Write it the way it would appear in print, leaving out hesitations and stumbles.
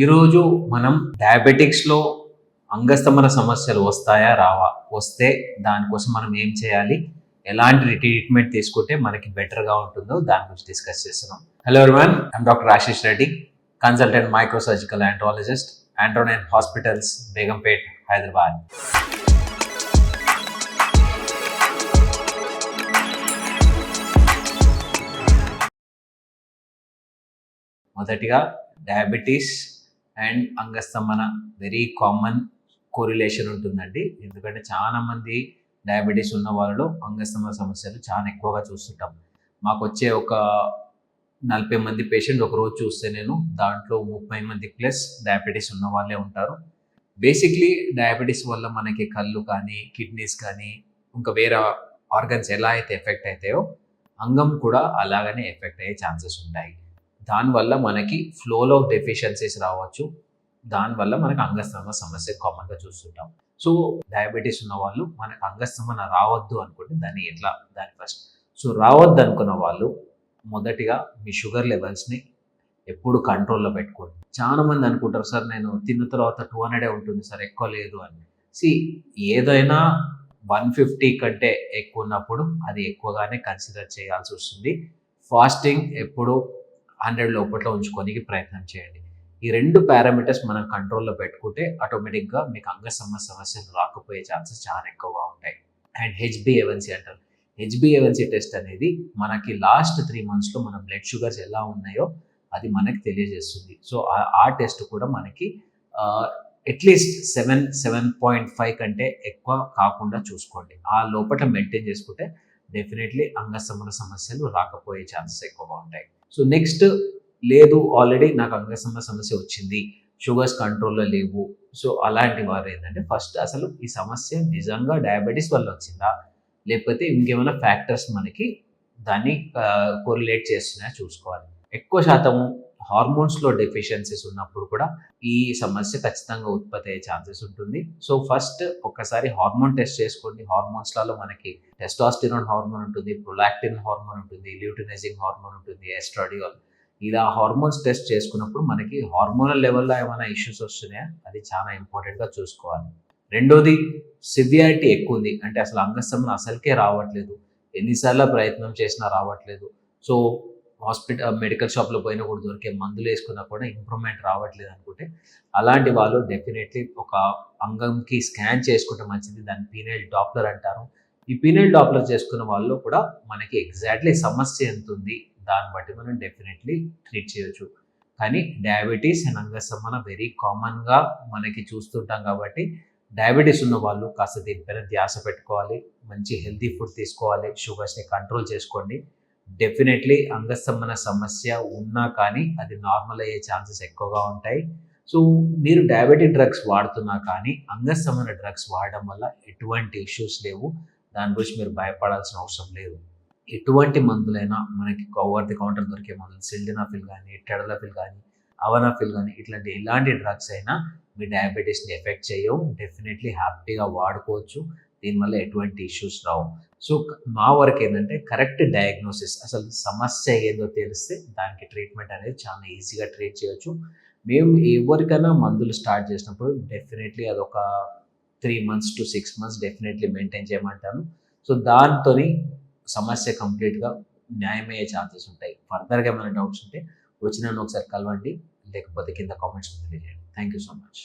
ఈరోజు మనం డయాబెటిక్స్లో అంగస్తంభన సమస్యలు వస్తాయా రావా, వస్తే దానికోసం మనం ఏం చేయాలి, ఎలాంటి ట్రీట్మెంట్ తీసుకుంటే మనకి బెటర్గా ఉంటుందో దాని గురించి డిస్కస్ చేస్తున్నాం. Hello everyone, I'm doctor Ashish Reddy, consultant microsurgical andrologist, ఆండ్రోనైన్ హాస్పిటల్స్, బేగంపేట్, హైదరాబాద్. మొదటిగా డయాబెటీస్ అండ్ అంగస్తంభన వెరీ కామన్ కోరిలేషన్ ఉంటుందండి. ఎందుకంటే చాలామంది డయాబెటీస్ ఉన్న వాళ్ళలో అంగస్తంభన సమస్యలు చాలా ఎక్కువగా చూస్తుంటాం. మాకు వచ్చే ఒక 40 మంది పేషెంట్ ఒక రోజు చూస్తే నేను దాంట్లో 30 మంది ప్లస్ డయాబెటీస్ ఉన్న వాళ్ళే ఉంటారు. బేసిక్లీ డయాబెటీస్ వల్ల మనకి కళ్ళు కానీ, కిడ్నీస్ కానీ, ఇంకా వేరే ఆర్గన్స్ ఎలా అయితే ఎఫెక్ట్ అవుతాయో అంగం కూడా అలాగనే ఎఫెక్ట్ అయ్యే ఛాన్సెస్ ఉంటాయి. దానివల్ల మనకి ఫ్లోలో డెఫిషియన్సీస్ రావచ్చు. దానివల్ల మనకు అంగస్తంభన సమస్య కామన్గా చూస్తుంటాం. సో డయాబెటీస్ ఉన్న వాళ్ళు మనకు అంగస్తంభన రావద్దు అనుకుంటే దాన్ని ఫస్ట్ రావద్దు అనుకున్న వాళ్ళు మొదటిగా మీ షుగర్ లెవెల్స్ని ఎప్పుడు కంట్రోల్లో పెట్టుకోండి. చాలా మంది అనుకుంటారు, సార్ నేను తిన్న తర్వాత 200 ఉంటుంది సార్, ఎక్కువ లేదు అని. ఏదైనా 150 కంటే ఎక్కువ ఉన్నప్పుడు అది ఎక్కువగానే కన్సిడర్ చేయాల్సి వస్తుంది. ఫాస్టింగ్ ఎప్పుడు 100 లోపల ఉంచుకోనికి ప్రయత్నం చేయండి. ఈ 2 పారామీటర్స్ మనం కంట్రోల్లో పెట్టుకుంటే ఆటోమేటిక్గా మీకు అంగస్తంభన సమస్యలు రాకపోయే ఛాన్సెస్ చాలా ఎక్కువగా ఉంటాయి. అండ్ HbA1c అంటారు. HbA1c టెస్ట్ అనేది మనకి లాస్ట్ 3 monthsలో మన బ్లడ్ షుగర్స్ ఎలా ఉన్నాయో అది మనకి తెలియజేస్తుంది. సో ఆ టెస్ట్ కూడా మనకి అట్లీస్ట్ 7.5 కంటే ఎక్కువ కాకుండా చూసుకోండి. ఆ లోపల మెయింటైన్ చేసుకుంటే డెఫినెట్లీ అంగస్తంభన సమస్యలు రాకపోయే ఛాన్సెస్ ఎక్కువగా ఉంటాయి. సో నెక్స్ట్, లేదు ఆల్రెడీ నాకు అంగస్తంభన సమస్య వచ్చింది, షుగర్స్ కంట్రోల్లో లేవు, సో అలాంటి వారు ఏంటంటే ఫస్ట్ అసలు ఈ సమస్య నిజంగా డయాబెటీస్ వల్ల వచ్చిందా, లేకపోతే ఇంకేమైనా ఫ్యాక్టర్స్ మనకి దాన్ని కోరిలేట్ చేస్తున్నాయా చూసుకోవాలి. ఎక్కువ శాతము హార్మోన్స్లో డెఫిషియన్సీస్ ఉన్నప్పుడు కూడా ఈ సమస్య ఖచ్చితంగా ఉత్పత్తి అయ్యే ఛాన్సెస్ ఉంటుంది. సో ఫస్ట్ ఒక్కసారి హార్మోన్ టెస్ట్ చేసుకోండి. హార్మోన్స్లలో మనకి టెస్టాస్టిరోన్ హార్మోన్ ఉంటుంది, ప్రొలాక్టిన్ హార్మోన్ ఉంటుంది, ల్యూటినైజింగ్ హార్మోన్ ఉంటుంది, ఎస్ట్రాడియోల్. ఇలా హార్మోన్స్ టెస్ట్ చేసుకున్నప్పుడు మనకి హార్మోనల్ లెవెల్లో ఏమైనా ఇష్యూస్ వస్తున్నాయా అది చాలా ఇంపార్టెంట్గా చూసుకోవాలి. రెండోది, సివియారిటీ ఎక్కువ ఉంది అంటే అసలు అంగస్తంభన అసలుకే రావట్లేదు, ఎన్నిసార్లు ప్రయత్నం చేసినా రావట్లేదు, సో మెడికల్ షాప్లో పోయినా కూడా దొరికే మందులు వేసుకున్నా కూడా ఇంప్రూవ్మెంట్ రావట్లేదు అనుకుంటే అలాంటి వాళ్ళు డెఫినెట్లీ ఒక అంగంకి స్కాన్ చేసుకుంటే మంచిది. దాన్ని పీనైల్ డాప్లర్ అంటారు. ఈ పీనైల్ డాప్లర్ చేసుకున్న వాళ్ళు కూడా మనకి ఎగ్జాక్ట్లీ సమస్య ఎంత ఉంది దాన్ని బట్టి మనం డెఫినెట్లీ ట్రీట్ చేయొచ్చు. కానీ డయాబెటీస్ అండ్ అంగస్తంభన వెరీ కామన్గా మనకి చూస్తుంటాం కాబట్టి డయాబెటీస్ ఉన్న వాళ్ళు కాస్త దీనిపైన ధ్యాస పెట్టుకోవాలి, మంచి హెల్తీ ఫుడ్ తీసుకోవాలి, షుగర్స్ని కంట్రోల్ చేసుకోండి. డెఫినెట్లీ అంగస్తంభన సమస్య ఉన్నా కానీ అది నార్మల్ అయ్యే ఛాన్సెస్ ఎక్కువగా ఉంటాయి. సో మీరు డయాబెటిక్ డ్రగ్స్ వాడుతున్నా కానీ అంగస్తంభన డ్రగ్స్ వాడడం వల్ల ఎటువంటి ఇష్యూస్ లేవు. దాని గురించి మీరు భయపడాల్సిన అవసరం లేదు. ఎటువంటి మందులైనా మనకి ఓవర్ ది కౌంటర్ దొరికే మందులు, సిల్డెనాఫిల్ కానీ, టెడలఫిల్ కానీ, అవనాఫిల్ కానీ, ఇట్లాంటి ఎలాంటి డ్రగ్స్ అయినా మీ డయాబెటీస్ని ఎఫెక్ట్ చేయవు. డెఫినెట్లీ హ్యాపీగా వాడుకోవచ్చు. దీనివల్ల ఎటువంటి ఇష్యూస్ రావు. సో మా వరకు ఏంటంటే కరెక్ట్ డయాగ్నోసిస్, అసలు సమస్య ఏదో తెలిస్తే దానికి ట్రీట్మెంట్ అనేది చాలా ఈజీగా ట్రీట్ చేయొచ్చు. మేము ఎవరికైనా మందులు స్టార్ట్ చేసినప్పుడు డెఫినెట్లీ అదొక 3 months to 6 months definitely maintain చేయమంటాను. సో దాంతో సమస్య కంప్లీట్గా న్యాయమయ్యే ఛాన్సెస్ ఉంటాయి. ఫర్దర్గా ఏమైనా డౌట్స్ ఉంటే వచ్చి నన్ను ఒకసారి కలవండి, లేకపోతే కింద కామెంట్స్ తెలియజేయండి. Thank you so much.